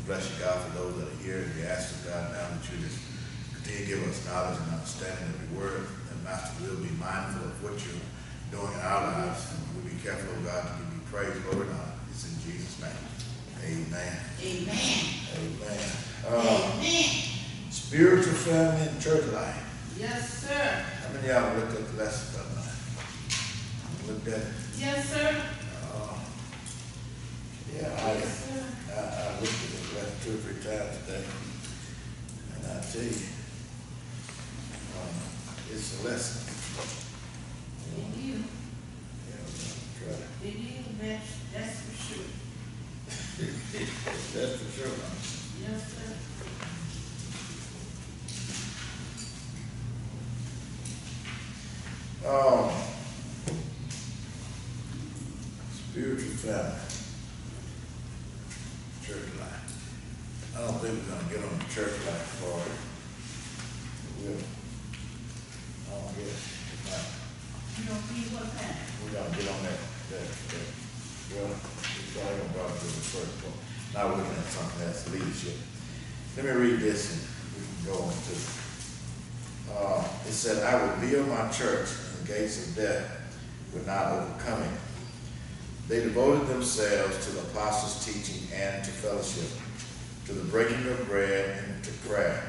bless you, God, for those that are here. And we ask you, God, now that you just continue to give us knowledge and understanding of your word. And Master, we'll be mindful of what you're doing in our lives. And we'll be careful, oh God, to give you praise, glory, and honor. It's in Jesus' name. Amen. Amen. Amen. Amen. Spiritual family and church life. Yes, sir. How many of y'all looked at the lesson the other night? Looked at it? Yes, sir. Yeah, I looked at it last 2 or 3 times today. And I tell you, it's a lesson. It is. Yeah, It is, that's for sure. that's for sure. Yes, sir. Spiritual family, church life. I don't think we're going to get on the church life part. We'll, I don't guess. You don't need what kind? We're going to get on that. Well, it's probably going to bother the first one. Now we're looking at something that's leadership. Let me read this and we can go on to it. It said, I will build my church, and the gates of death would not overcome it. They devoted themselves to the apostles' teaching and to fellowship, to the breaking of bread and to prayer.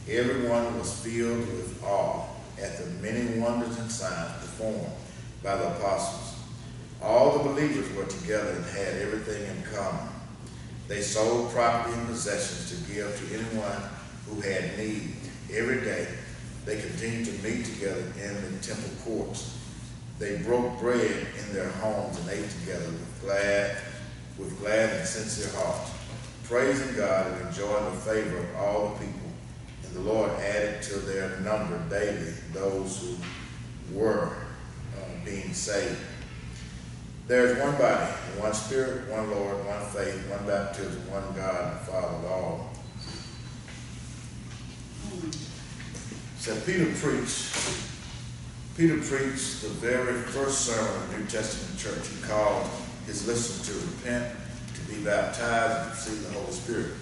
Everyone was filled with awe at the many wonders and signs performed by the apostles. All the believers were together and had everything in common. They sold property and possessions to give to anyone who had need. Every day they continued to meet together in the temple courts. They broke bread in their homes and ate together with glad and sincere hearts, praising God and enjoying the favor of all the people. And the Lord added to their number daily those who were being saved. There is one body, one Spirit, one Lord, one faith, one baptism, one God and Father of all. So Peter preached the very first sermon of the New Testament church. He called his listeners to repent, to be baptized, and to receive the Holy Spirit.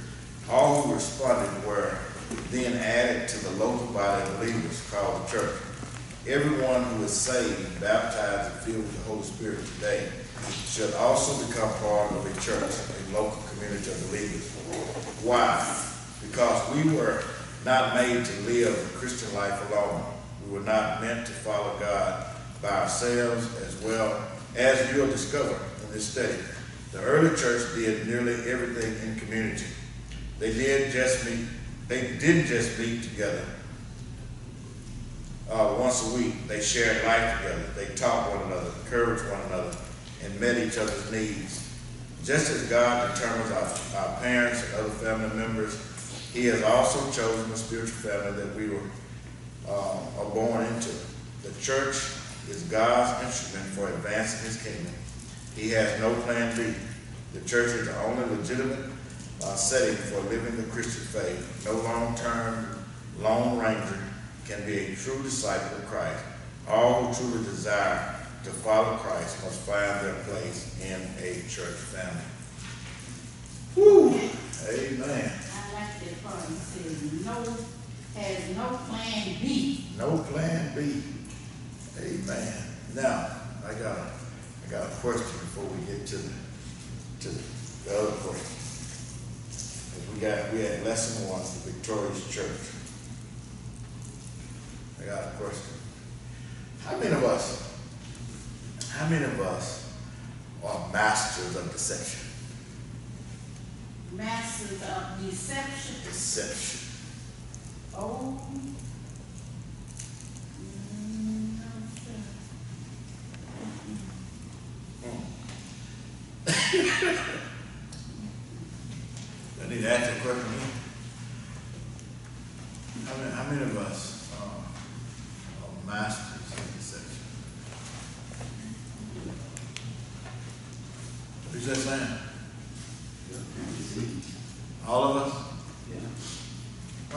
All who responded were then added to the local body of believers called the church. Everyone who is saved, baptized, and filled with the Holy Spirit today should also become part of a church, a local community of believers. Why? Because we were not made to live the Christian life alone. We were not meant to follow God by ourselves, as well as you'll discover in this study. The early church did nearly everything in community. They didn't just meet together once a week. They shared life together. They taught one another, encouraged one another, and met each other's needs. Just as God determines our parents and other family members, He has also chosen the spiritual family that we are born into. The church is God's instrument for advancing His kingdom. He has no plan B. The church is the only legitimate setting for living the Christian faith. No long-term Lone Ranger can be a true disciple of Christ. All who truly desire to follow Christ must find their place in a church family. Woo! Amen. I like that part. He says, has no plan B. No plan B. Amen. Now, I got a question before we get to the other question. We had lesson 1, the victorious church. I got a question. How many of us are masters of deception? Masters of deception. Deception. Oh. I need to ask that question again. How many of us are masters of deception? What is that saying? All of us? Yeah.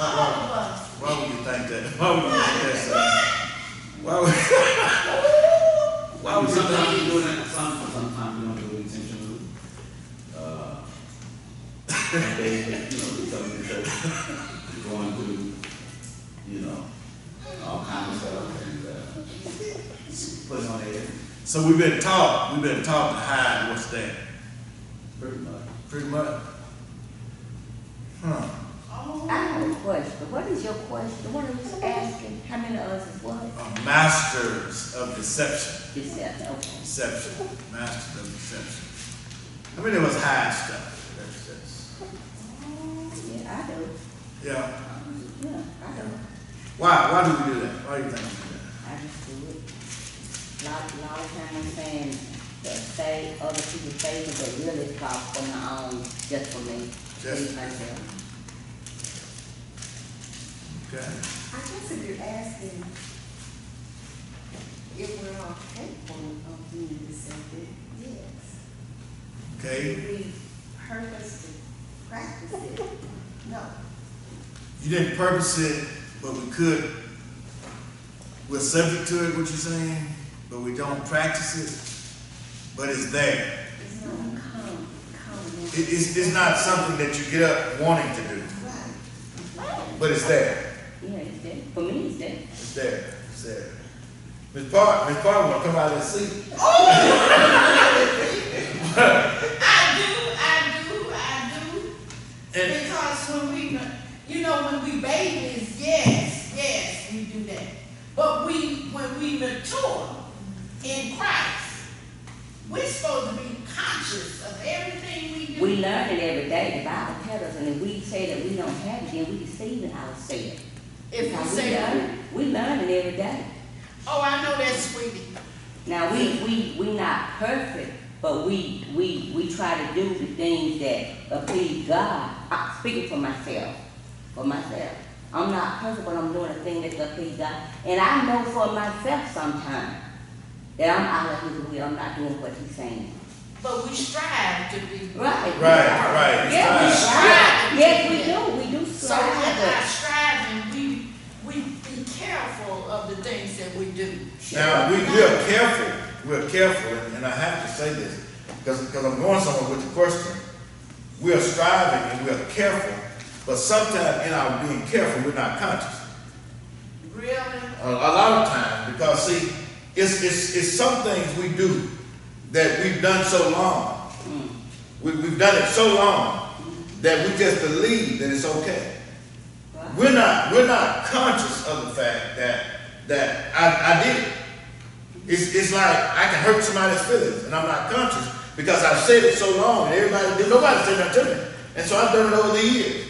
All of us. Why would you think that? Why would you think that, son? Why would you Sometimes we do that. Sometimes we don't do it intentionally. And they, do something that going through, all kinds of stuff and putting on air. So we've been taught to hide what's there. Pretty much. Pretty much. Huh. I have a question. What is your question? What are you asking? How many of us is what? Masters of deception. Deception, okay. Deception. Masters of deception. How many of us hide stuff? Yeah, I do. Yeah. Yeah, I do. Why do we do that? Why do you think we do that? I just do it. A lot of times I'm saying that say other people's favor, but really talk for my own, just for me. Just- Please myself. Okay. I guess if you're asking if we're all capable of being deceptive, yes. Okay. If we purpose to practice it, no. You didn't purpose it, but we could. We're subject to it, what you're saying, but we don't practice it, but it's there. It's not common. It's not something that you get up wanting to do, Right. but it's there. Yeah, it's there. For me, it's there. It's there. It's there. Miss Park want to come out of the seat. I do. And Because when we babies, yes, we do that. But when we mature in Christ, we're supposed to be conscious of everything we do. We learn it every day. The Bible tells us, and if we say that we don't have it, then we deceiving ourselves. If you Now, say, we learn it every day. oh, I know that, sweetie. Now we not perfect, but we try to do the things that please God. I'm speaking for myself. I'm not perfect, but I'm doing the thing that please God. And I know for myself sometimes that I'm out of His will. I'm not doing what He's saying. But we strive to be. Right. right. Yeah, we strive. Yes, we do. We do So in our strive. striving, we be careful of the things that we do. now we're careful. We're careful, and I have to say this because I'm going somewhere with the question. We are striving and we are careful, but sometimes in our being careful, we're not conscious. Really? A lot of times, because see, it's some things we do that we've done so long. We've done it so long that we just believe that it's okay. Right. We're not conscious of the fact that I did it. It's like I can hurt somebody's feelings and I'm not conscious because I've said it so long and nobody said that to me. And so I've done it over the years.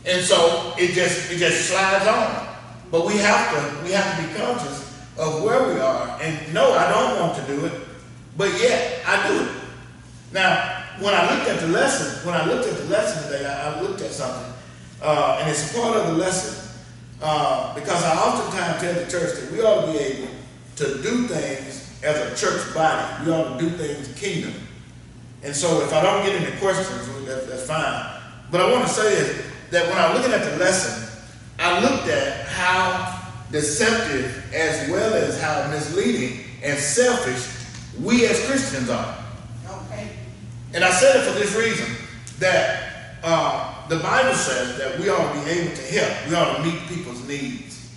And so it just slides on. But we have to be conscious of where we are. And no, I don't want to do it, but yet I do it. Now, when I looked at the lesson today, I looked at something, and it's a part of the lesson, because I oftentimes tell the church that we ought to be able to do things as a church body. We ought to do things kingdom. And so if I don't get any questions, that's fine. But I want to say is that when I'm looking at the lesson, I looked at how deceptive as well as how misleading and selfish we as Christians are. Okay. And I said it for this reason, that the Bible says that we ought to be able to help. We ought to meet people's needs.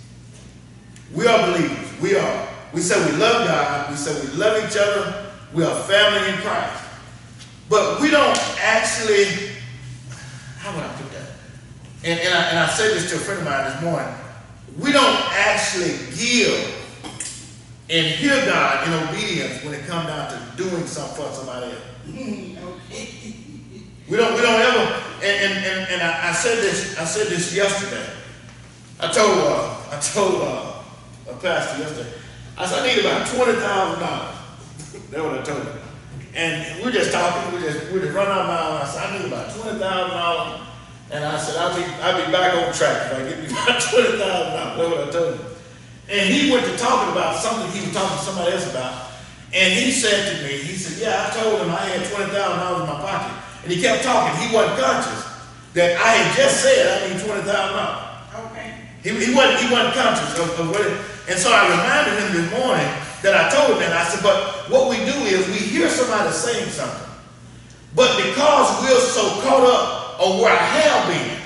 We are believers. We say we love God. We say we love each other. We are family in Christ. But we don't actually, how would I put that? And I said this to a friend of mine this morning. We don't actually give and hear God in obedience when it comes down to doing something for somebody else. Okay. We don't ever, and I said this yesterday. I told a pastor yesterday, I said, I need about $20,000. That's what I told him. And we're just talking, we just run our mouth. I said, I need about $20,000. And I said, I'll be back on track if I get me about $20,000. That's what I told him. And he went to talking about something he was talking to somebody else about. And he said to me, he said, yeah, I told him I had $20,000 in my pocket. And he kept talking. He wasn't conscious that I had just said I need $20,000. Okay. He wasn't conscious of what it, and so I reminded him this morning that I told him that. I said, but what we do is we hear somebody saying something. But because we're so caught up on where I have been.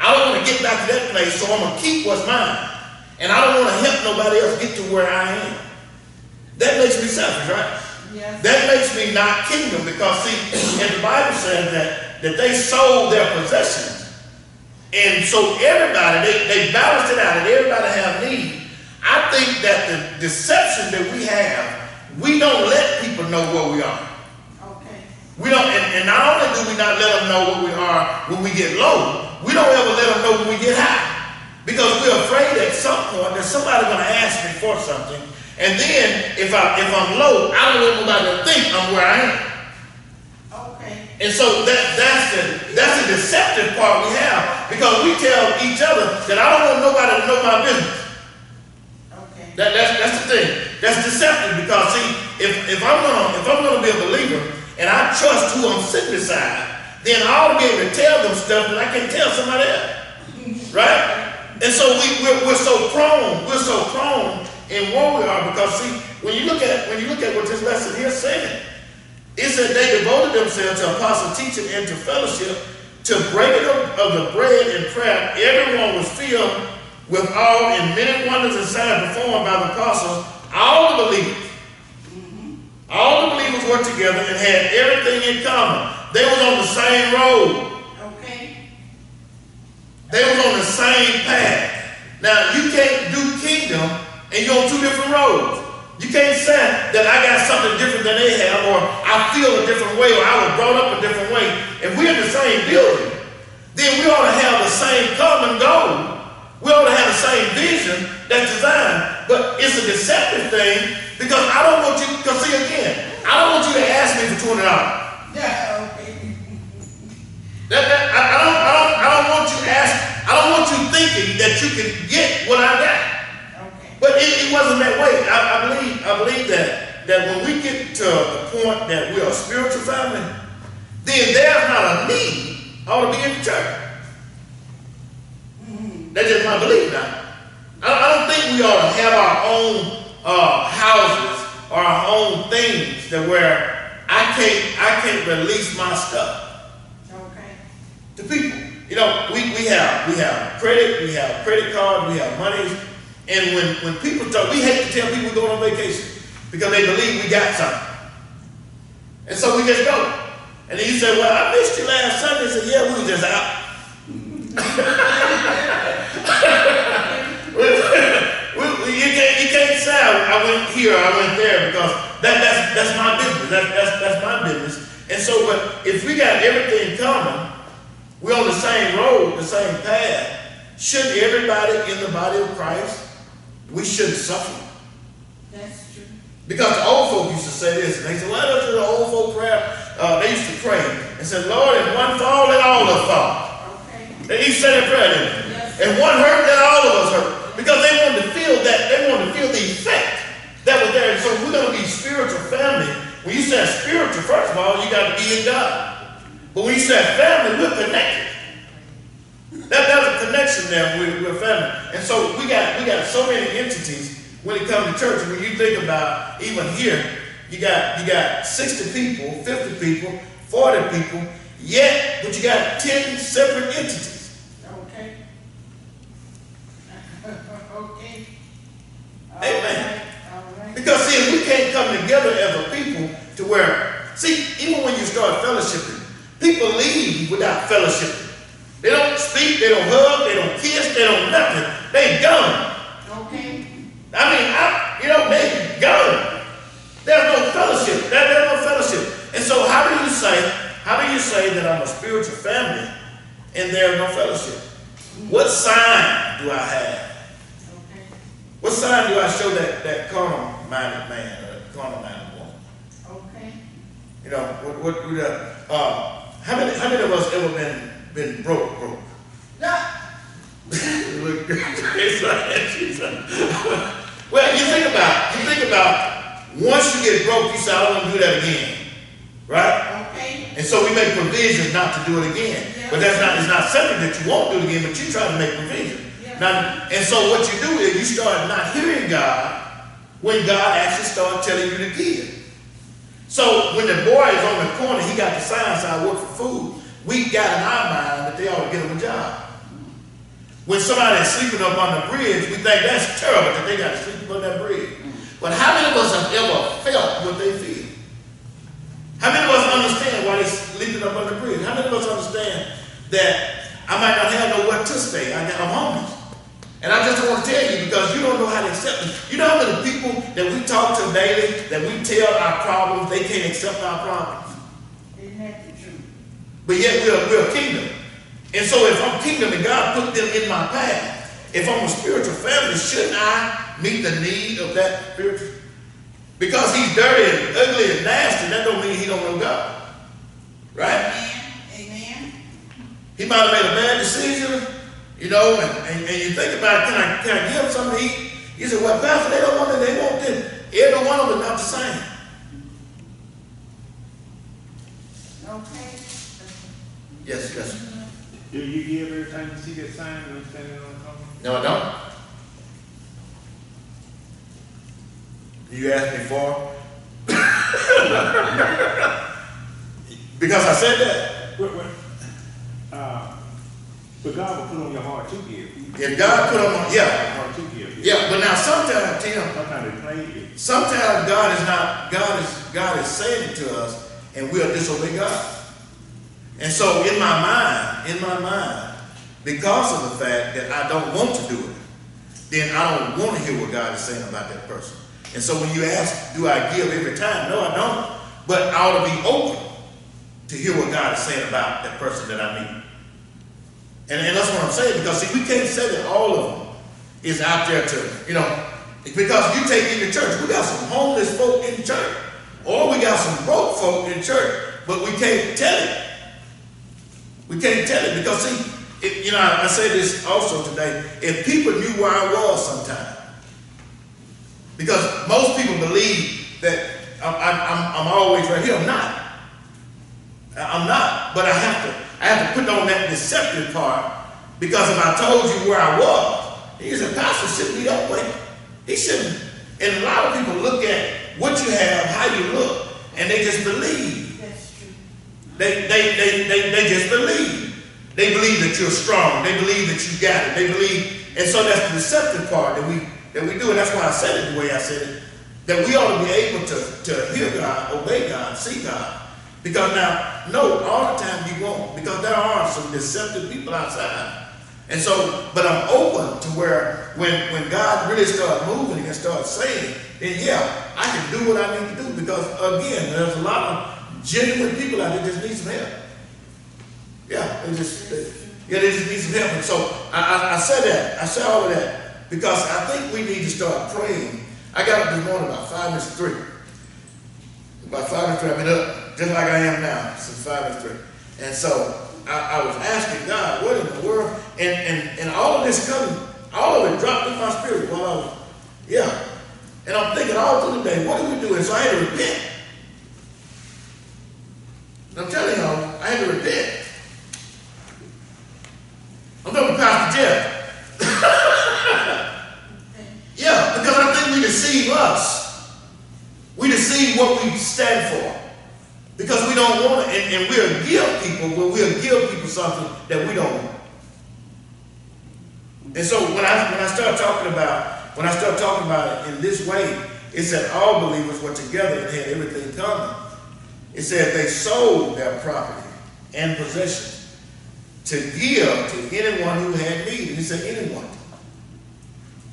I don't want to get back to that place, so I'm going to keep what's mine. And I don't want to help nobody else get to where I am. That makes me selfish, right? Yes. That makes me not kingdom, because see, and the Bible says that they sold their possessions. And so everybody, they balanced it out, and everybody have need. I think that the deception that we have, we don't let people know where we are. Okay. We don't, and not only do we not let them know where we are when we get low, we don't ever let them know when we get high. Because we're afraid at some point that somebody's going to ask me for something. And then if I'm low, I don't want nobody to think I'm where I am. Okay. And so that's the deceptive part we have. Because we tell each other that I don't want nobody to know my business. Okay. That's the thing. That's deceptive, because see, if I'm gonna be a believer and I trust who I'm sitting beside, then I ought to be able to tell them stuff that I can't tell somebody else. Right? And so we're so prone in where we are, because see, when you look at what this lesson here is saying, it said they devoted themselves to apostle teaching and to fellowship, to breaking of the bread and prayer. Everyone was filled with awe, and many wonders and signs performed by the apostles. All the believers were together and had everything in common. They was on the same road. Okay. They was on the same path. Now, you can't do kingdom and you're on two different roads. You can't say that I got something different than they have, or I feel a different way, or I was brought up a different way. If we're in the same building, then we ought to have the same common goal. We ought to have the same vision that's designed. But it's a deceptive thing, because I don't want you, because see again, I don't want you to ask me for $20. Yeah, okay. I don't want you asking. I don't want you thinking that you can get what I got. Okay. But it wasn't that way. I believe that when we get to the point that we are a spiritual family, then there's not a need ought to be in the church. That's just my belief now. I don't think we ought to have our own houses or our own things that where I can't release my stuff. To people. You know, we have credit, we have credit cards, we have monies, and when people talk, we hate to tell people we're going on vacation because they believe we got something. And so we just go. And then you say, well, I missed you last Sunday. I said, yeah, we were just out. You can't say I went here, I went there, because that's my business. That's my business. And so, but if we got everything common, we're on the same road, the same path. Shouldn't everybody in the body of Christ, we shouldn't suffer? That's true. Because the old folk used to say this, and they said, well, that's the old folk prayer. They used to pray and said, Lord, if one fall, let all of us fall. Okay. They used to say that prayer, didn't they? Yes. If one hurt, let all of us hurt. Because they wanted to feel that, they wanted to feel the effect that was there. And so we're going to be spiritual family. When you say spiritual, first of all, you got to be in God. But when you say family, we're connected. There's a connection there with family. And so we got so many entities when it comes to church. And when you think about even here, you got 60 people, 50 people, 40 people, but you got 10 separate entities. Okay. Okay. Amen. All right. Because see, if we can't come together as a people to where, see, even when you start fellowshipping, people leave without fellowship. They don't speak, they don't hug, they don't kiss, they don't nothing. They gone. Okay. I mean, they gone. There's no fellowship. There's no fellowship. And so how do you say that I'm a spiritual family and there's no fellowship? What sign do I have? Okay. What sign do I show that carnal-minded man or carnal-minded woman? Okay. You know, how many of us ever been broke? Yeah. Well, you think about once you get broke, you say, I don't want to do that again. Right? Okay. And so we make provisions not to do it again. Yeah. But it's not something that you won't do it again, but you try to make provision. Yeah. Now, and so what you do is you start not hearing God when God actually starts telling you to give. So when the boy is on the corner, he got the sign, so I work for food. we got in our mind that they ought to get them a job. When somebody is sleeping up on the bridge, we think that's terrible that they got to sleep up on that bridge. But how many of us have ever felt what they feel? How many of us understand why they're sleeping up on the bridge? How many of us understand that I might not have nowhere to stay? I'm homeless. And I just want to tell you, because you don't know how to accept it. You know how many people that we talk to daily, that we tell our problems, they can't accept our problems? Isn't that the truth? But yet we're a kingdom. And so if I'm kingdom and God put them in my path, if I'm a spiritual family, shouldn't I meet the need of that spiritual? Because he's dirty and ugly and nasty, that don't mean he don't know God. Right? Amen. He might have made a bad decision, you know, and you think about, can I give them something to eat? You say, well, Pastor, they don't want it, they want this. Every one of them is not the same. Okay. Yes. Do you give every time you see that sign and I'm standing on the corner? No, I don't. You asked me for? Because I said that. But God will put on your heart to give. If God put on my, Heart to give. yeah, but now sometimes, Tim, Sometimes they play it. sometimes God is saying it to us and we'll disobey God. And so in my mind, because of the fact that I don't want to do it, then I don't want to hear what God is saying about that person. And so when you ask, do I give every time? No, I don't. But I ought to be open to hear what God is saying about that person that I meet. And that's what I'm saying, because see, we can't say that all of them is out there to, you know, because you take in the church, we got some homeless folk in church, or we got some broke folk in church, but we can't tell it. We can't tell it because see, you know, I say this also today, if people knew where I was sometime, because most people believe that I'm always right here. I'm not. But I have to put on that deceptive part, because if I told you where I was, you said, Pastor shouldn't be that way. He shouldn't. And a lot of people look at what you have, how you look, and they just believe. That's true. They just believe. They believe that you're strong. They believe that you got it. They believe, and so that's the deceptive part that we do, and that's why I said it the way I said it. That we ought to be able to hear God, obey God, see God. Because now, no, all the time you won't, because there are some deceptive people outside. And so, but I'm open to where when God really starts moving and starts saying, then yeah, I can do what I need to do, because again, there's a lot of genuine people out there that just need some help. Yeah, they just need some help. And so I said that, I said all of that, because I think we need to start praying. I got up this morning about 5 minutes to 3. About 5 minutes to 3, I've been up just like I am now since 5 minutes to 3. And so I was asking God, what in the world? And all of this coming, all of it dropped in my spirit while I was, And I'm thinking all through the day, what do we do? And so I had to repent. And I'm telling y'all, I had to repent. I'm talking to Pastor Jeff. Because I think we deceive us. We deceive what we stand for. Because we don't want it, and we'll give people something that we don't want. And so when I start talking about it in this way, it said all believers were together and had everything common. It said they sold their property and possessions to give to anyone who had need. And he said anyone.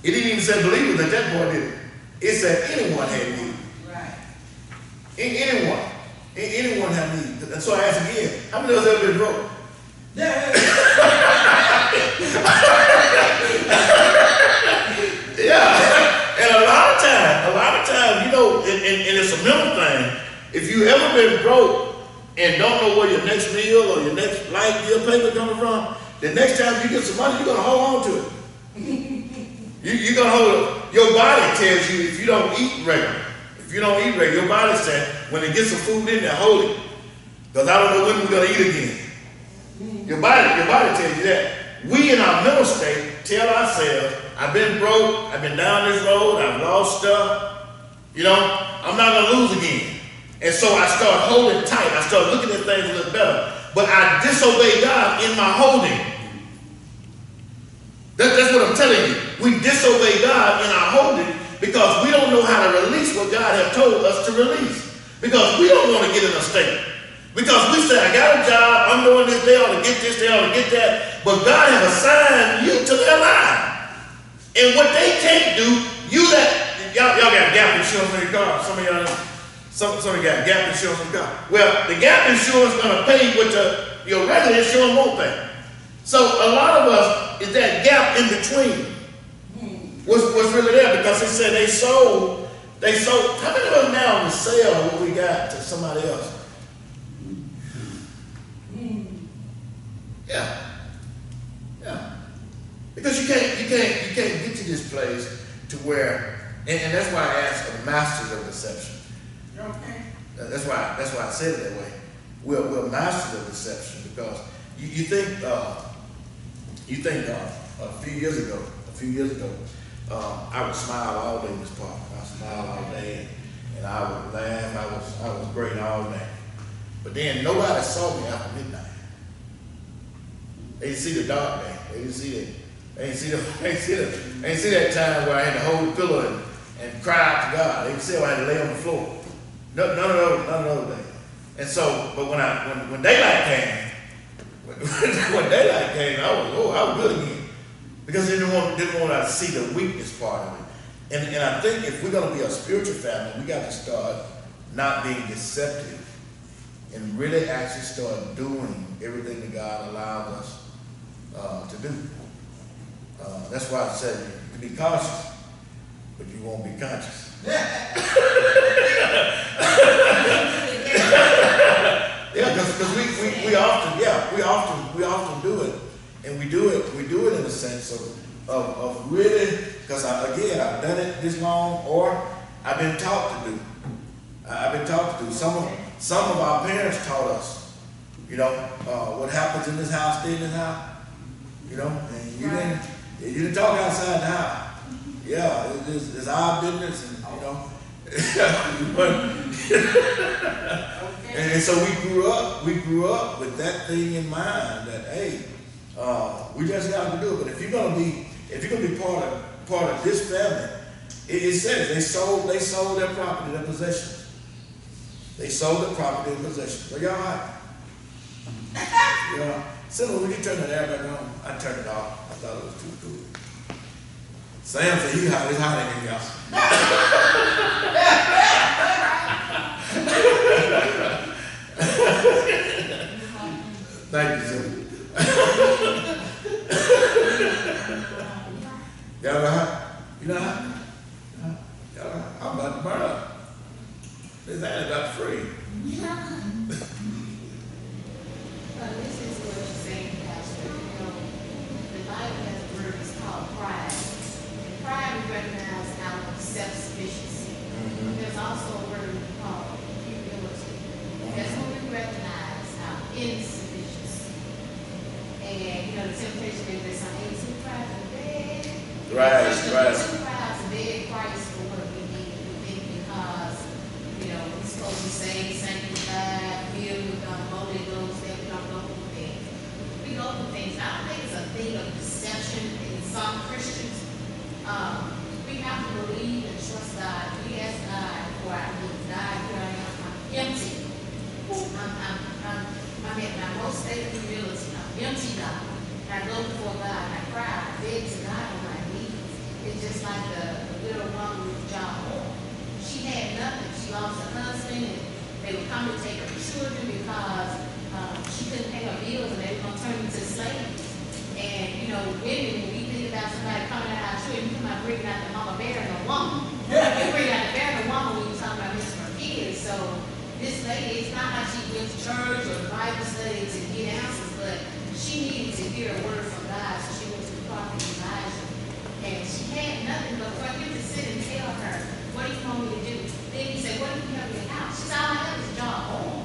It didn't even say believers at that point, did it? It said anyone had need. Right. Anyone. Anyone have need. And so I asked again, how many of us ever been broke? And a lot of times, you know, and it's a mental thing. If you ever been broke and don't know where your next meal or your next light bill payment coming from, the next time you get some money, you're gonna hold on to it. You're gonna hold it. Your body tells you if you don't eat regular. If you don't eat regular, your body says, when it gets some food in there, hold it. Because I don't know when we're gonna eat again. Your body tells you that. We in our mental state tell ourselves, I've been broke, I've been down this road, I've lost stuff, you know, I'm not gonna lose again. And so I start holding tight, I start looking at things a little better. but I disobey God in my holding. That's what I'm telling you. We disobey God in our holding because we don't know how to release what God has told us to release. Because we don't want to get in a state. Because we say, I got a job, I'm doing this, they ought to get this, they ought to get that. But God has assigned you to their line. And what they can't do, y'all got gap insurance on your car. Some of y'all, some of you got gap insurance on your car. Well, the gap insurance is going to pay what your regular insurance won't pay. So a lot of us is that gap in between. What's really there, because they said they sold. How many of us now will sell what we got to somebody else? Yeah. Because you can't get to this place to where, and that's why I asked for the masters of deception. Okay. That's why I said it that way. We're masters of deception, because you think a few years ago, I would smile all day in this park. I smile all day, and I would laugh. I was great all day. But then nobody saw me after midnight. They didn't see the dark day. They didn't see that time where I had to hold the pillow and cry out to God. They didn't see how I had to lay on the floor. None of those days. And so, but when daylight came, I was good again. Because they didn't want to see the weakness part of it. And I think if we're going to be a spiritual family, we got to start not being deceptive and really actually start doing everything that God allows us to do. That's why I said you can be cautious, but you won't be conscious. Yeah, because we often do it, and we do it in a sense of really, because I've done it this long, or I've been taught to do. I've been taught to do. Some of our parents taught us, what happens in this house, stay in this house. And you didn't talk outside the house. Yeah, it's our business, and and so we grew up with that thing in mind that, hey, we just got to do it. But if you're gonna be part of this family, it says they sold their property, their possessions. They sold their property and possessions. Are y'all right? So when you turn the air back on, I turned it off. I thought it was too cool. Sam said it's hot in here, y'all. Thank you, Sam. Y'all know how? You know how? Y'all know how? I'm about to burn up. This ain't about free. This is what you're saying, Pastor. The Bible has a word, it's called pride. And pride we recognize out of self-sufficiency. There's also a word called humility. That's when we recognize our insufficiency. And, the temptation is there's some too proud to beg. Right. Too proud to beg Christ for what we need. We think because, we're supposed to say, sanctified, filled with the Holy Ghost, that we don't go through things. We go through things. I don't think it's a thing of deception in some Christians. We have to believe and trust God. We ask God for our needs. God, here I am. I'm empty. I'm at my most state of humility. I'm empty, God. And I go before God. And I cry. I beg to God on my knees. It's just like the widow woman with John. She had nothing. She lost her husband, and they would come to take her children because she couldn't pay her bills, and they were going to turn into slaves. And, women, when we think about somebody coming out of our children, you come out bringing out the mama bear and the woman. You bring out the bear and the woman when you're talking about missing her kids. So this lady, it's not like she went to church or Bible study to get answers, but she needed to hear a word from God, so she went to the prophet Elijah. And she had nothing but for him to sit and tell her, what do you want me to do? Then he said, what do you have in your house? She said, all I have is a jar of oil.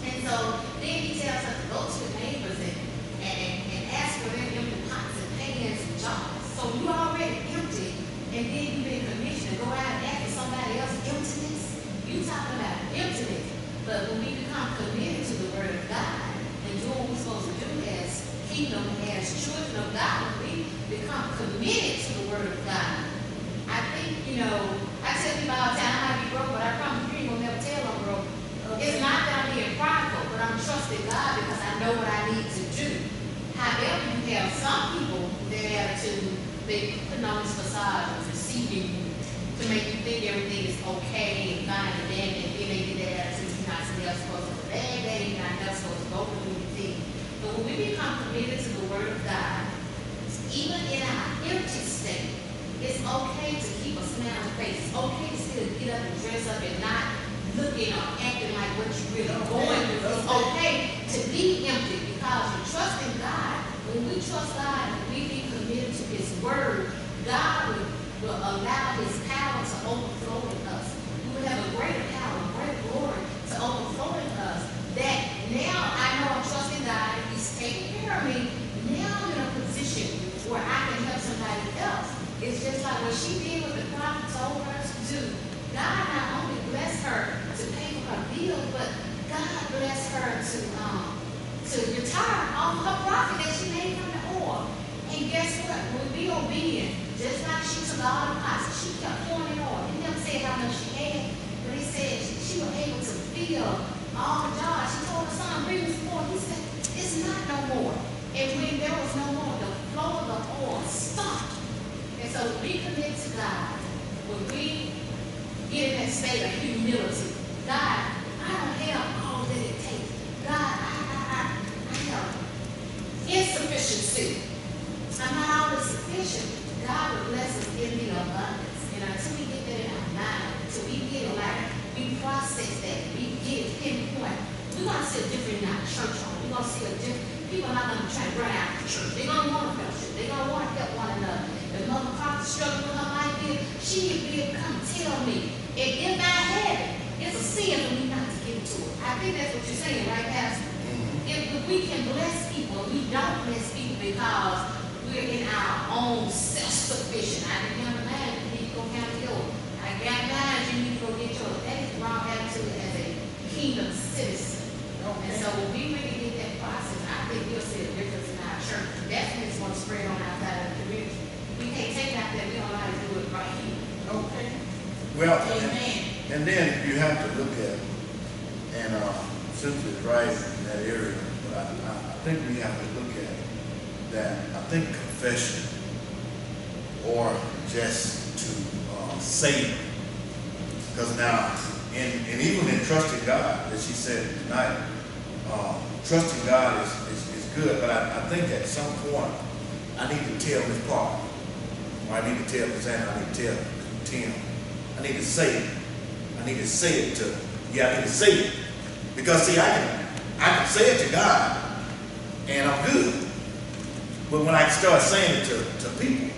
And so then he tells her to go to the neighbors and ask for their empty pots and pans and jars. So you already empty, and then you've been commissioned to go out and ask for somebody else's emptiness. You talking about emptiness. But when we become committed to the word of God, and kingdom as children of God, we become committed to the word of God. I think, you know, I tell people all the time, I might be broke, but I promise you ain't gonna never tell I'm broke. It's not that I'm being prideful, but I'm trusting God because I know what I need to do. However, you have some people, their attitude, they putting on this facade of deceiving you to make you think everything is okay and fine and dandy, and then they get that attitude, you're not supposed to go bad day, you're not supposed to go through anything. But when we become committed to the word of God, even in our empty state, it's okay to keep a smile on the face. It's okay to still get up and dress up and not looking or acting like what you're really going through. It's okay to be empty because you trust in God. When we trust God and we be committed to His word, God will allow His power to overflow in us. We will have a greater power, a greater glory to overflow in us. That now I know I'm trusting God and He's taking care of me. Now I'm in a position where I can help somebody else. It's just like what she did what the prophet told her to do. God not only blessed her to pay for her bills, but God blessed her to retire off her profit that she made from the oil. And guess what? When we be obedient, just like she took all the pots, she kept pouring it on. He never said how much she had, but he said she was able to fill all the jars. She told her son, bring this more. He said, it's not no more. And when there was no more, the flow of the oil stopped. And so we commit to God. When we get in that state of humility, God, I don't have all that it takes. God, I have insufficiency. I'm not always sufficient. God will bless us in the abundance. And until we get that in our mind, until we get it like, we process that, we get it pinpoint, we're going to see a difference in our church home. We're going to see a difference. People are not going to try to run out of the church. They're going to want to fellowship. They're going to want to help one another. If Mother Carter struggling with her life here, she need to be able to come tell me. And if I have it, it's a sin for me not to give it to her. I think that's what you're saying, right, Pastor? If we can bless people, we don't bless people because we're in our own self-sufficient. I didn't have a man, you need to go count yours. I got mine, you need to go get yours. That is the wrong attitude as a kingdom citizen. And so when we really get that process, I think we'll see a difference in our church. That's when it's going to spread on outside of the community. We can't take it out there, we don't know how to do it right here. Okay. Well, Amen. and then you have to look at, and Cynthia's right in that area, but I think we have to look at that. I think confession or just to say, because now, and even in trusting God, as she said tonight, trusting God is good, but I think at some point I need to tell Miss Parker, or I need to tell Miss Anna, I need to tell Tim, I need to say it. I need to say it to, I need to say it. Because see, I can say it to God, and I'm good. But when I start saying it to people,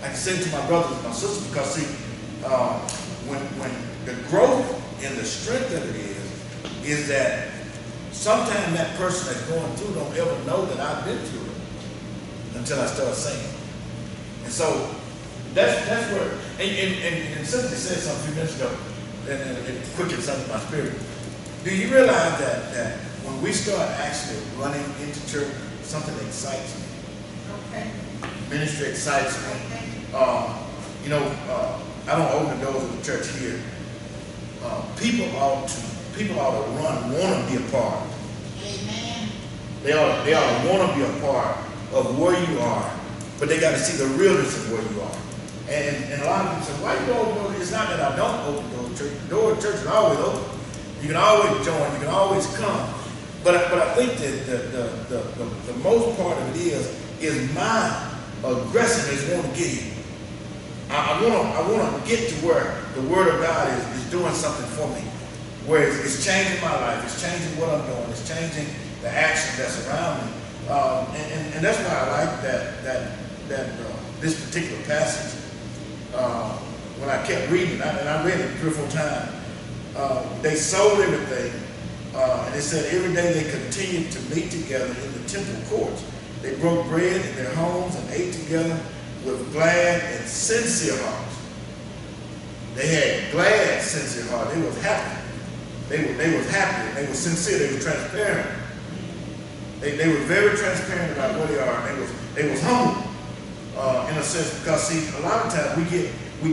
I can say it to my brothers and my sisters, because see, when the growth and the strength of it is that sometimes that person that's going through don't ever know that I've been through it until I start saying it. And so that's where, and Cynthia said something a few minutes ago, and it quickened something in my spirit. Do you realize that when we start actually running into church, something excites me? Okay. Ministry excites me. I don't open the doors of the church here. People ought to want to be a part. Amen. They ought to want to be a part of where you are, but they got to see the realness of where you are. And a lot of people say, why you open? It's not that I don't open the door of church. The door of church is always open. You can always join. You can always come. But I think that the most part of it is my aggressiveness want to get here. I want to get to where the Word of God is doing something for me, where it's changing my life, it's changing what I'm doing, it's changing the action that's around me, and that's why I like that this particular passage. When I kept reading, and I read it 3 or 4 times, they sold everything, and it said every day they continued to meet together in the temple courts. They broke bread in their homes and ate together with glad and sincere hearts. They had glad, sincere hearts. They was happy. They was happy. They were sincere. They were transparent. They were very transparent about what they are. And they was humble in a sense, because see, a lot of times we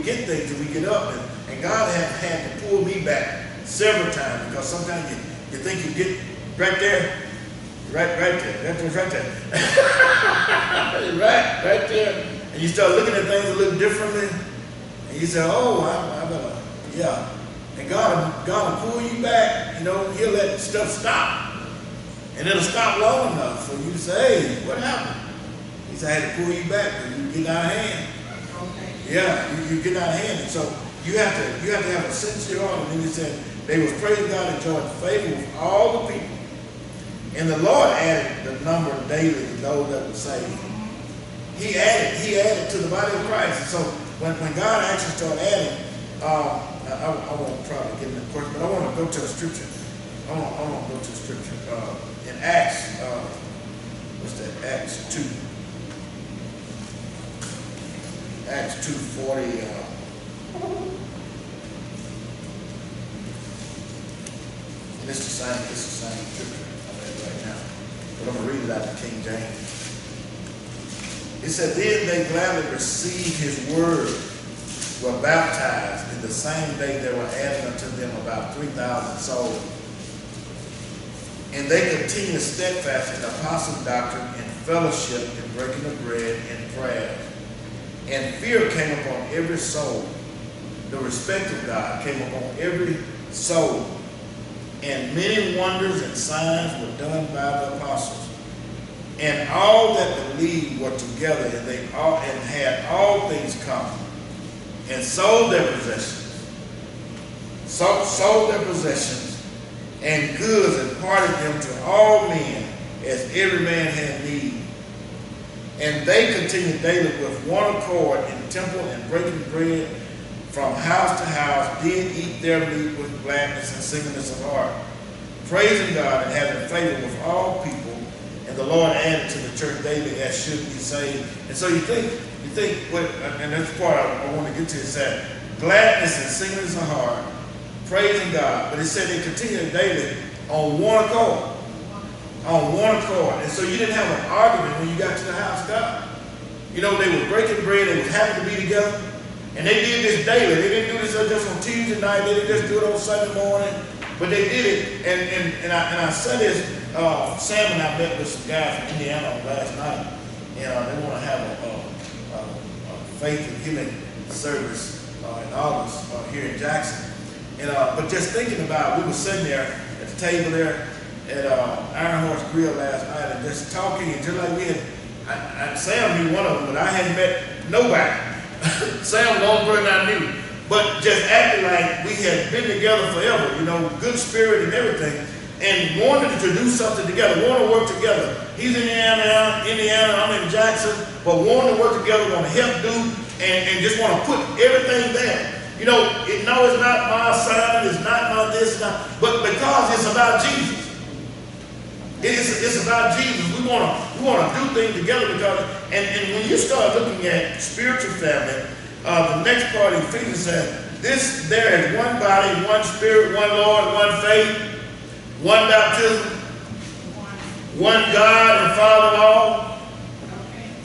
get things and we get up, and God had to pull me back several times, because sometimes you think you get right there, right there, right there, and you start looking at things a little differently, and you say, oh, I better, yeah. And God will pull you back, you know, he'll let stuff stop. And it'll stop long enough for you to say, hey, what happened? He said, I had to pull you back because you get out of hand. Okay. Yeah, you get out of hand. And so you have to have a sincere heart. And then he said, they was praising God and enjoying favor with all the people. And the Lord added the number daily to those that were saved. He added to the body of Christ. And so when God actually started adding, I won't try to get in the question, but I want to go to a scripture. I want to go to a scripture in Acts. What's that? Acts 2. Acts 2:40. And it's the same scripture I'm at right now. But I'm going to read it out of King James. It said, then they gladly received his word, were baptized, and the same day there were added unto them about 3,000 souls. And they continued steadfast in the apostles' doctrine, in fellowship, in breaking of bread, and prayer. And fear came upon every soul. The respect of God came upon every soul. And many wonders and signs were done by the apostles. And all that believed were together, and they all and had all things common, and sold their possessions, and goods, and parted them to all men, as every man had need. And they continued daily with one accord in the temple, and breaking bread from house to house, did eat their meat with gladness and singleness of heart, praising God and having favor with all people. And the Lord added to the church daily as should be saved. And so you think what, and that's the part I want to get to, is that gladness and singleness of heart, praising God. But it said they continued daily on one accord. On one accord. And so you didn't have an argument when you got to the house of God. You know, they were breaking bread, they were happy to be together. And they did this daily. They didn't do this just on Tuesday night, they didn't just do it on Sunday morning. But they did it, and I said this, Sam and I met with some guys from Indiana last night, and they want to have a faith and healing service in August here in Jackson. And but just thinking about it, we were sitting there at the table there at Iron Horse Grill last night, and just talking, and just like we had, Sam knew one of them, but I hadn't met nobody. Sam was the only person I knew. But just acting like we had been together forever, you know, good spirit and everything, and wanted to do something together, wanted to work together. He's in Indiana, I'm in Jackson, but wanting to work together, want to help do, and just want to put everything there. You know, it's not my son, it's not my this, but because it's about Jesus. It's about Jesus. We want to do things together because, and when you start looking at spiritual family, the next part of Ephesians says, there is one body, one spirit, one Lord, one faith, one baptism, one God and Father of all.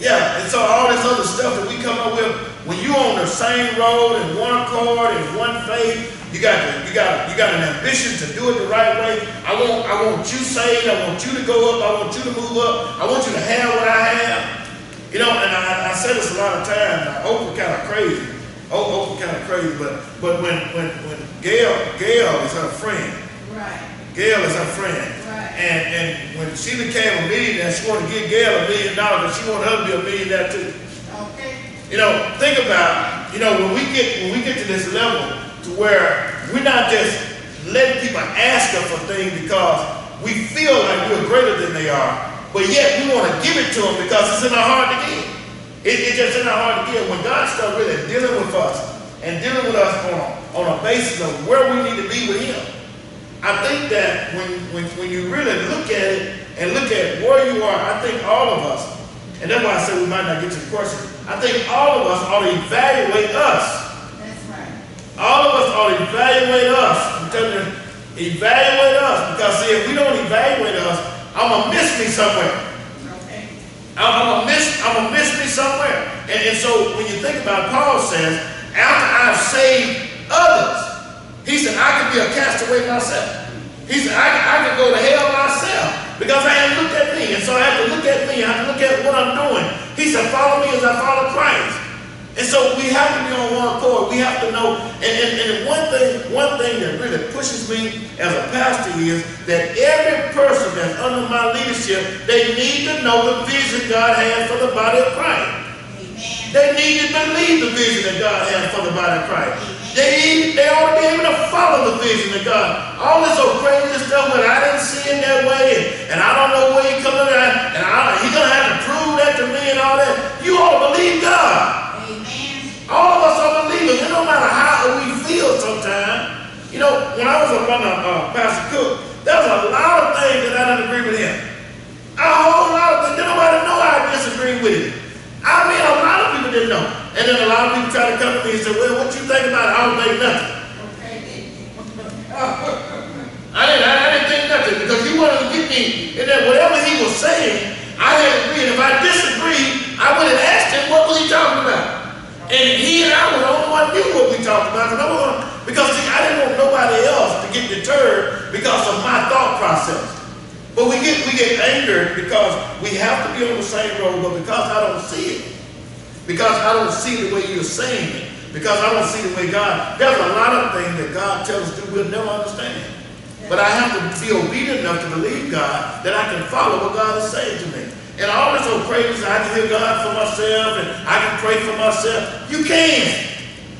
Yeah, and so all this other stuff that we come up with, when you're on the same road and one accord and one faith, you got an ambition to do it the right way. I want you saved. I want you to go up. I want you to move up. I want you to have what I have. You know, and I say this a lot of times. Oprah kind of crazy. Oprah kind of crazy, but when Gail is her friend. Right. Gail is her friend. Right. And when she became a millionaire, she wanted to give Gail $1 million, but she wanted her to be a millionaire too. Okay. You know, think about, you know, when we get to this level to where we're not just letting people ask us for things because we feel like we're greater than they are. But yet we want to give it to them because it's in our heart to give. It's just in our heart to give. When God starts really dealing with us and dealing with us on a basis of where we need to be with Him, I think that when you really look at it and look at where you are, I think all of us, and that's why I said we might not get to the question, I think all of us ought to evaluate us. That's right. All of us ought to evaluate us. I'm telling you, evaluate us. Because see, if we don't evaluate us, I'm gonna miss me somewhere. Okay. I'm gonna miss me somewhere. And so when you think about it, Paul says, after I've saved others, he said, I could be a castaway myself. He said, I could go to hell myself because I had looked at me. And so I have to look at me. I have to look at what I'm doing. He said, follow me as I follow Christ. And so we have to be on one accord. We have to know. And one thing that really pushes me as a pastor is that every person that's under my leadership, they need to know the vision God has for the body of Christ. Amen. They need to believe the vision that God has for the body of Christ. They ought to be able to follow the vision of God. All this old crazy stuff, but I didn't see it that way, and I don't know where he's coming at, and he's going to have to prove that to me and all that. You ought to believe God. All of us are believers. It don't matter how we feel sometimes. You know, when I was up under Pastor Cook, there was a lot of things that I didn't agree with him. A whole lot of things. Didn't nobody know I disagreed with him. I mean, a lot of people didn't know. And then a lot of people try to come to me and say, well, what you think about it? I don't think nothing. I didn't think nothing because you wanted to get me in that whatever he was saying, I had to agree. And if I disagreed, I would have asked him, what was he talking about? And he and I were the only one who knew what we talked about. Because see, I didn't want nobody else to get deterred because of my thought process. But we get angered because we have to be on the same road, but because I don't see it, because I don't see the way you're saying it, because I don't see the way God, there's a lot of things that God tells us to we'll never understand. But I have to be obedient enough to believe God that I can follow what God is saying to me. And all this old crazy, I can hear God for myself and I can pray for myself. You can.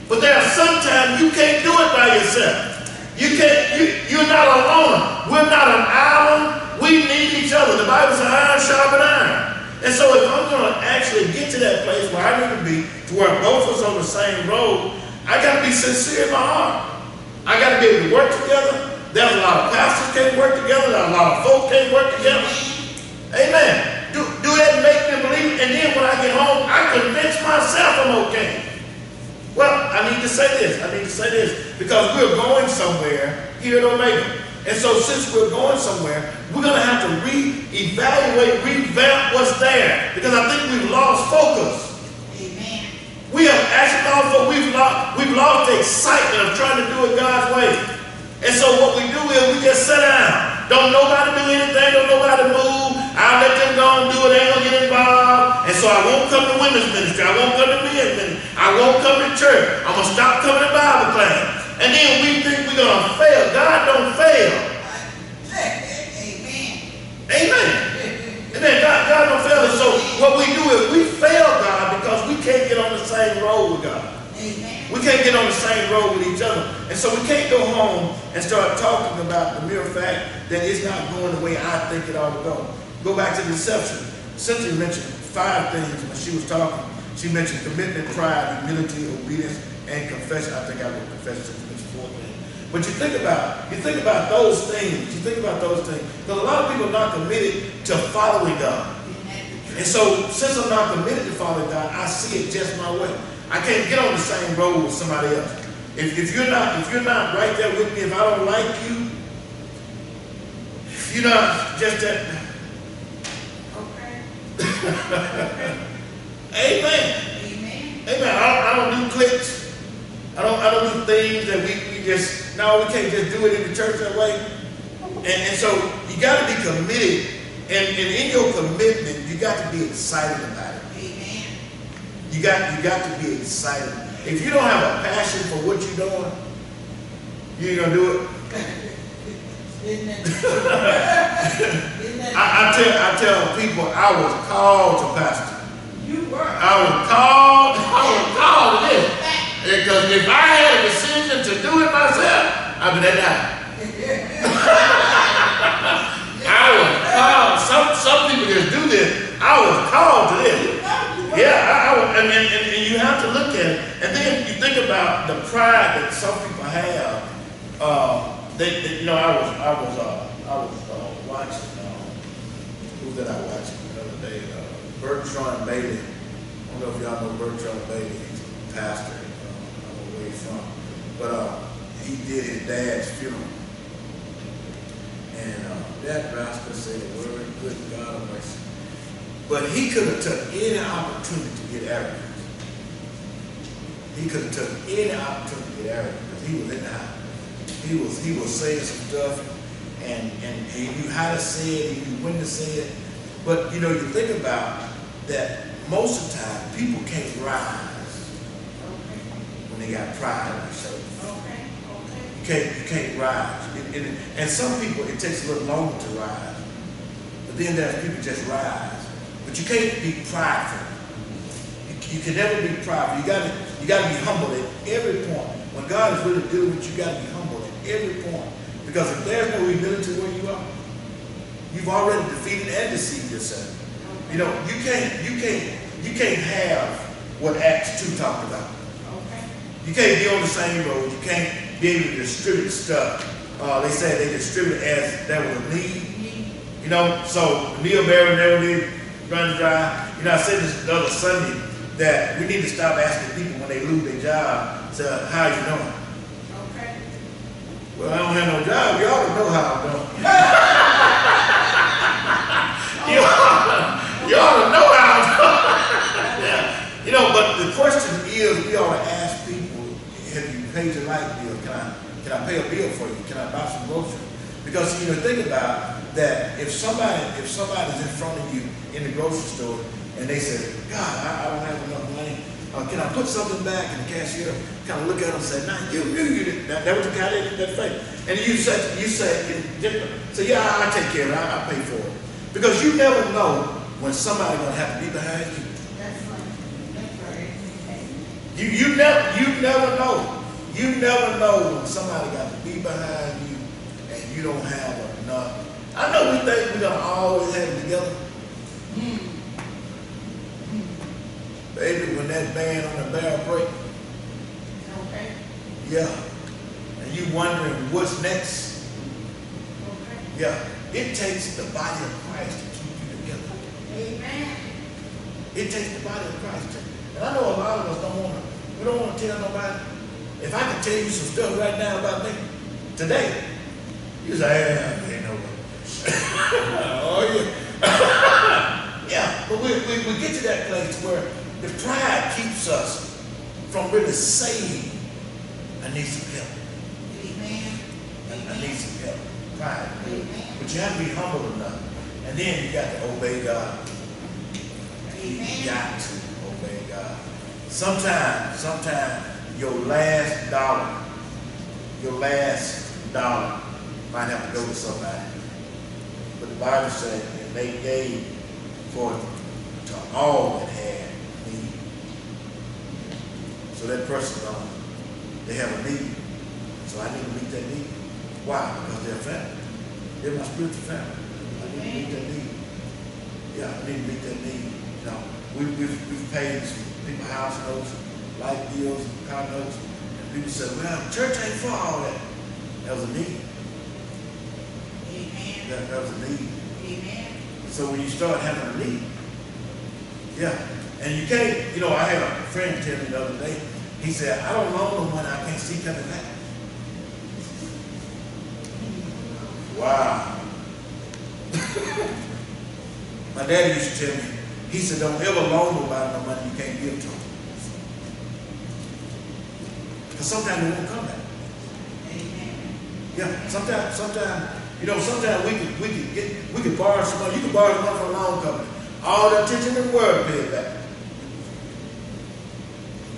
But there are sometimes you can't do it by yourself. You're not alone. We're not an island. We need each other. The Bible says iron sharpen iron. And so if I'm going to actually get to that place where I need to be, to where both of us on the same road, I got to be sincere in my heart. I got to be able to work together. There's a lot of pastors can't work together. There's a lot of folks can't work together. Amen. Do that and make me believe. And then when I get home, I convince myself I'm okay. Well, I need to say this. Because we're going somewhere here at Omega. And so since we're going somewhere, we're going to have to re-evaluate, revamp what's there. Because I think we've lost focus. Amen. We have actually lost focus. We've lost the excitement of trying to do it God's way. And so what we do is we just sit down. Don't nobody do anything. Don't nobody move. I'll let them go and do it. They ain't going to get involved. And so I won't come to women's ministry. I won't come to men's ministry. I won't come to church. I'm going to stop coming to Bible class. And then we think we're going to fail. God don't fail. Amen. Amen. Amen. God don't fail us. So what we do is we fail God because we can't get on the same road with God. Amen. We can't get on the same road with each other. And so we can't go home and start talking about the mere fact that it's not going the way I think it ought to go. Go back to deception. Cynthia mentioned 5 things when she was talking. She mentioned commitment, pride, humility, obedience, and confession. I think I wrote confession. She mentioned 4 things. But you think about those things. Because a lot of people are not committed to following God. And so since I'm not committed to following God, I see it just my way. I can't get on the same road with somebody else. If you're not right there with me, if I don't like you, if you're not just that. Okay. Amen. Amen. Amen. I don't do clicks. I don't do things that we just, no, we can't just do it in the church that way. And so you got to be committed. And in your commitment, you got to be excited about it. Amen. You got to be excited. If you don't have a passion for what you're doing, you ain't gonna do it. I tell people I was called to pastor. You were. I was called to this. Because if I had a decision to do it myself, I'd be that. I was called. Some people just do this. I was called to this. Yeah, and you have to look at it. And then you think about the pride that some people have. I was watching. Who did I watch the other day? Bertrand Bailey. I don't know if y'all know Bertrand Bailey. He's a pastor. I don't know where he's from, but he did his dad's funeral. And that rascal said, word, good God of mercy. But he could have took any opportunity to get arrogant. He could have took any opportunity to get arrogant because he was in the house. He was saying some stuff, and he knew how to say it, he knew when to say it. But you know, you think about that, most of the time people can't rise when they got pride in themselves. You can't rise. And some people, it takes a little longer to rise. But then there's people just rise. But you can't be prideful. You can never be prideful. You gotta be humble at every point. When God is really dealing with you, you gotta be humble at every point. Because if there's no humility where you are, you've already defeated and deceived yourself. You know, you can't have what Acts 2 talked about. You can't be on the same road. You can't be able to distribute stuff. They said they distributed as there was a need. You know, so the meal barrel never did run dry. You know, I said this the other Sunday that we need to stop asking people when they lose their job, say, how you doing? Well, I don't have no job. You ought to know how I'm doing. you ought to know how I'm doing. Yeah. You know, but the question is, we ought to ask people, have you paid your light bill? Can I pay a bill for you? Can I buy some groceries? Because you know, think about that. If somebody's in front of you in the grocery store and they say, God, I don't have enough money. Can I put something back? And the cashier kind of look at them and say, nah, you knew you didn't. That was the guy that did that thing. And you say different. Say, yeah, I take care of it. I pay for it. Because you never know when somebody's going to have to be behind you. That's right. You never know. You never know when somebody got to be behind you and you don't have enough. I know we think we're going to always have it together. Baby, when that band on the barrel break, yeah, and you wondering what's next, yeah, it takes the body of Christ to keep you together. Amen. It takes the body of Christ to. And I know a lot of us we don't want to tell nobody. If I can tell you some stuff right now about me, today, you say, ain't no way. Oh, yeah. Yeah, but we get to that place where the pride keeps us from really saying, I need some help. Amen. I need some help. Pride. Amen. But you have to be humble enough. And then you got to obey God. You got to obey God. Sometimes your last dollar might have to go to somebody. But the Bible said, and they gave to all that had need. So that person, they have a need. So I need to meet that need. Why? Because they're family. They're my spiritual family. I need to meet that need. Yeah, I need to meet that need. You know, we've paid some people house notes, light bills, car notes, and people say, well, church ain't for all that. That was a need. Amen. That was a need. Amen. So when you start having a need, yeah, and you can't, you know, I had a friend tell me the other day, he said, I don't loan no money I can't see coming back. Wow. My daddy used to tell me, he said, don't ever loan nobody no money you can't give to them. Because sometimes they won't come back. Amen. Yeah, sometimes, you know, sometimes we can borrow some money. You can borrow some money from a loan company. All the attention in the world to pay it back.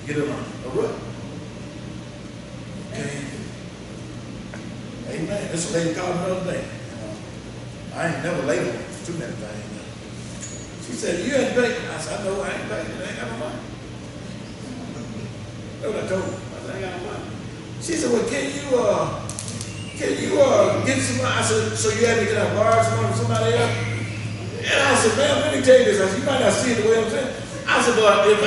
Get it on a rut. Okay. Amen. This lady called me the other day. I ain't never late on too many things. She said, you ain't banking. I said, I know I ain't banking. I ain't got no money. That's what I told her. I said, I ain't got no money. She said, well, can you get some money? I said, so you had to get out borrow some money from somebody else? And I said, man, let me tell you this. I said, you might not see it the way I'm saying. I said, but if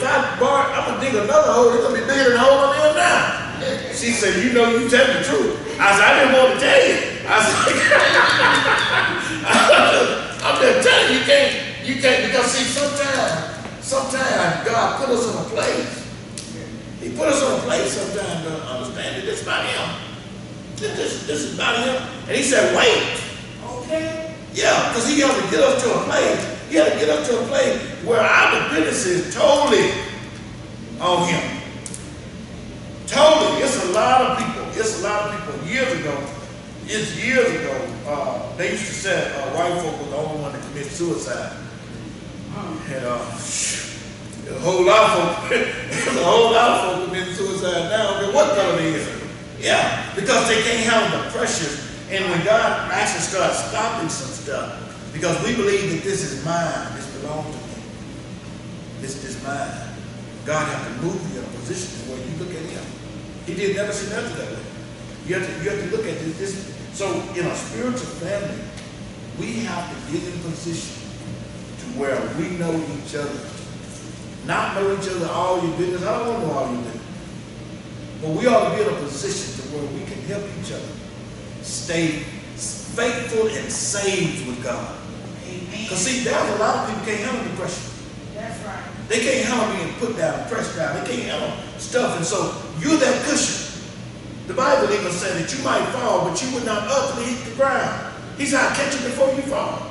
I borrow, I'm going to dig another hole. It's going to be bigger than the hole I'm in now. She said, you know, you tell the truth. I said, I didn't want to tell you. I said, I'm just telling you, you can't, because see, sometimes God put us in a place. He put us in a place sometimes to understand that it's about Him. This is not him. And he said, wait. Okay. Yeah, because he had to get us to a place. He had to get us to a place where our dependency is totally on him. Totally. It's a lot of people. It's a lot of people. Years ago, they used to say white folk was the only one that committed suicide. And a whole lot of folk committing suicide now. Okay, what color they is? Yeah, because they can't handle the pressures. And when God actually starts stopping some stuff, because we believe that this is mine, this belongs to me, this is mine. God has to move you in a position where you look at him. He did never see nothing that way. You have to look at this. So in a spiritual family, we have to get in position to where we know each other. Not know each other all your business. I don't want to know all your business. But we ought to be in a position to where we can help each other stay faithful and saved with God. Amen. Because see, there's a lot of people can't handle the pressure. That's right. They can't handle being put down, pressed down. They can't handle stuff. And so you're that cushion. The Bible even said that you might fall, but you would not utterly hit the ground. He said, I'll catch you before you fall.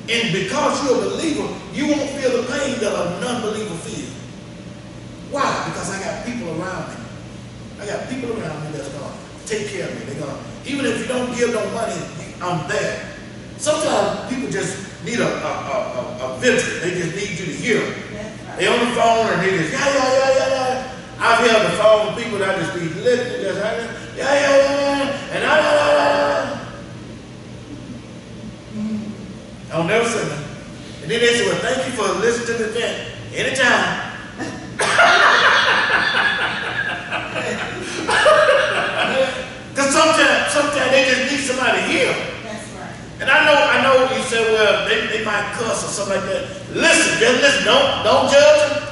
And because you're a believer, you won't feel the pain that a non-believer feels. Why? Because I got people around me. I got people around me that's going to take care of me. They're going to, even if you don't give no money, I'm there. Sometimes people just need a victory. They just need you to hear them. They on the phone and they just, yeah. I've held the phone with people that just be listening, just, yeah, and I'll never say that. And then they say, well, thank you for listening to the event. Anytime. Because sometimes they just need somebody here. That's right. And I know you said, well, they might cuss or something like that. Listen, just listen. Don't judge them.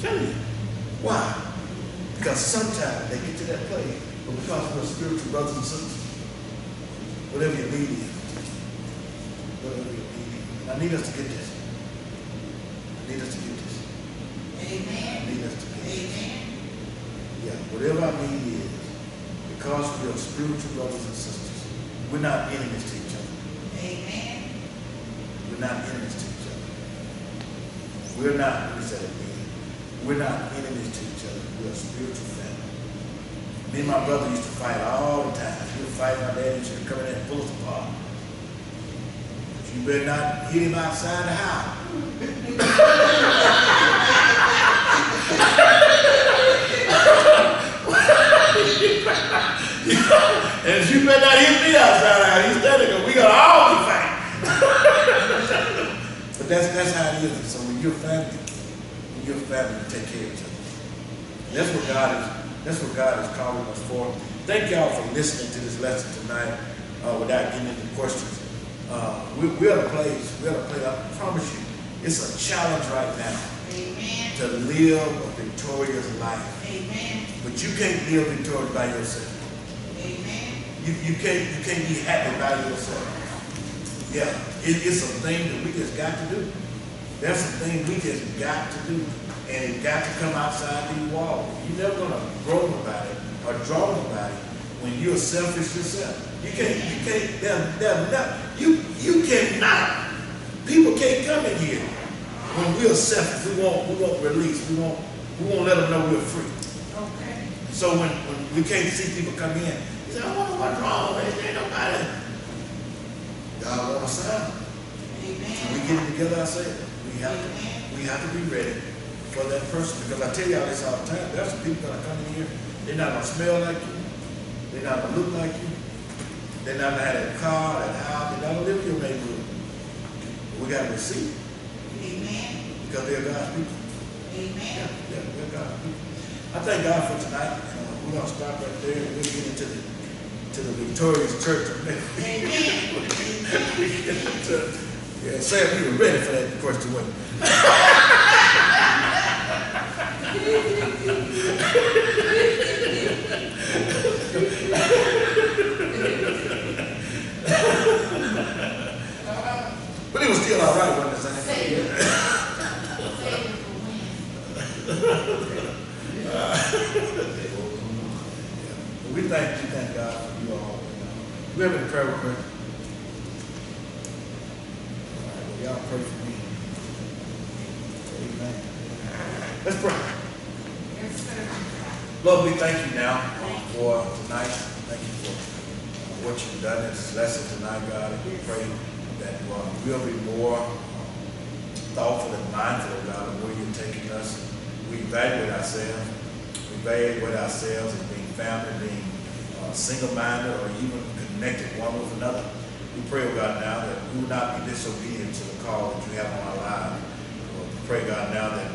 Tell you. Why? Because sometimes they get to that place, but because we're spiritual brothers and sisters, whatever your need is, I need us to get this. I need us to get this. Amen. I need us to get this. Amen. Yeah, whatever our need is, because we are spiritual brothers and sisters, we're not enemies to each other. Amen. We're not enemies to each other. We're not, let me say it again. We're not enemies to each other. We're a spiritual family. Me and my brother used to fight all the time. We would fight. My dad used to come in there and pull us apart. But you better not hit him outside the house. And you better not hit me outside the house. He's standing there. We got all be fighting. But that's how it is. So when you're family, you take care of each other. And that's what God is calling us for. Thank y'all for listening to this lesson tonight. Without getting into questions, we're at a place. I promise you, it's a challenge right now. Amen. To live a victorious life. Amen. But you can't live victorious by yourself. Amen. You can't be happy by yourself. Yeah, it's a thing that we just got to do. That's the thing we just got to do. And it got to come outside these walls. You're never gonna grow nobody or draw nobody when you're selfish yourself. You cannot. People can't come in here when we're selfish. We won't release. We won't let them know we're free. Okay. So when we can't see people come in, you say, I wonder what's wrong. Ain't nobody. God want a sign. Amen. When we get it together ourselves, we have to be ready for that person. Because I tell y'all this all the time, there's some people that are coming here, they're not going to smell like you, they're not going to look like you, they're not going to have that car, that house, they're not going to live in your neighborhood. We got to receive Amen. because they're God's people. Amen. Yeah, they're God's people. I thank God for tonight. We're going to stop right there and we'll get into the victorious church. Amen. Yeah, Sam, you were ready for that question, wasn't you? But it was still all right, wasn't it, Sam? Save it for when. pray for me. Amen. Let's pray. Yes, sir. Lord, we thank you now for tonight. Thank you for what you've done in this lesson tonight, God. And we pray that we'll be more thoughtful and mindful, God, of where you're taking us. We evaluate ourselves. We evaluate ourselves as being family, being single-minded, or even connected one with another. We pray, oh God, now that we will not be disobedient to the call that you have on our lives. We pray, God, now that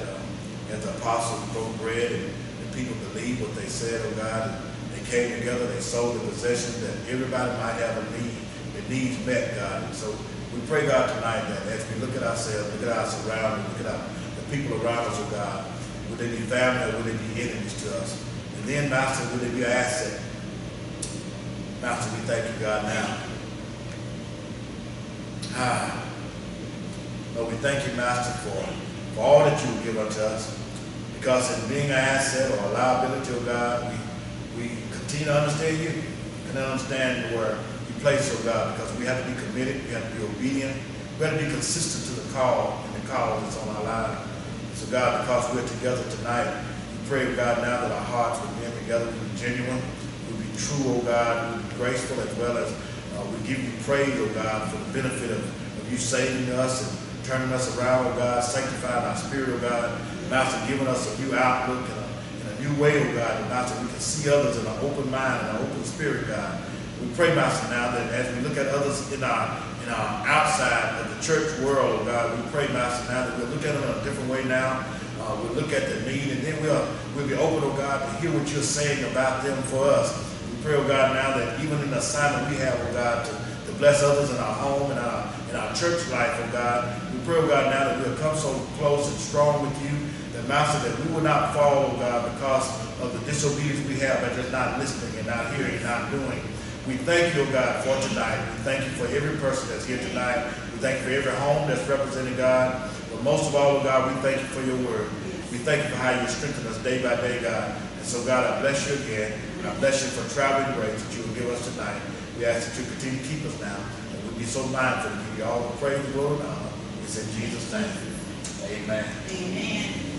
as the apostles broke bread and the people believed what they said, oh God, and they came together, they sold their possessions, that everybody might have a need, their needs met, God. And so we pray, God, tonight that as we look at ourselves, look at our surroundings, look at the people around us, oh God, would they be family or would they be enemies to us? And then, Master, would they be an asset? Master, we thank you, God, now. Lord, we thank you, Master, for all that you give unto us. Because in being an asset or a liability, oh God, we continue to understand you. Can understand where you place, oh God, because we have to be committed, we have to be obedient, we have to be consistent to the call and the call that's on our lives. So God, because we're together tonight, we pray, oh God, now that our hearts will be together, will be genuine, will be true, oh God, will be graceful, as well as we give you praise, oh God, for the benefit of you saving us and turning us around, oh God, sanctifying our spirit, oh God, Master, giving us a new outlook and a new way, oh God, and Master, we can see others in an open mind and an open spirit, God. We pray, Master, now that as we look at others in our outside of the church world, oh God, we pray, Master, now that we'll look at them in a different way now. We'll look at the need, and then we'll be open, oh God, to hear what you're saying about them for us. We pray, oh God, now that even in the assignment we have, oh God, to bless others in our home and in our church life, oh God, we pray, oh God, now that we'll come so close and strong with you, that Master, that we will not fall, oh God, because of the disobedience we have by just not listening and not hearing and not doing. We thank you, oh God, for tonight. We thank you for every person that's here tonight. We thank you for every home that's represented, God. But most of all, oh God, we thank you for your word. We thank you for how you strengthen us day by day, God. And so, God, I bless you again. And I bless you for traveling grace that you will give us tonight. We ask that you continue to keep us now. And we'll be so mindful to give you all the praise, glory, and honor. It's in Jesus' name. Amen. Amen.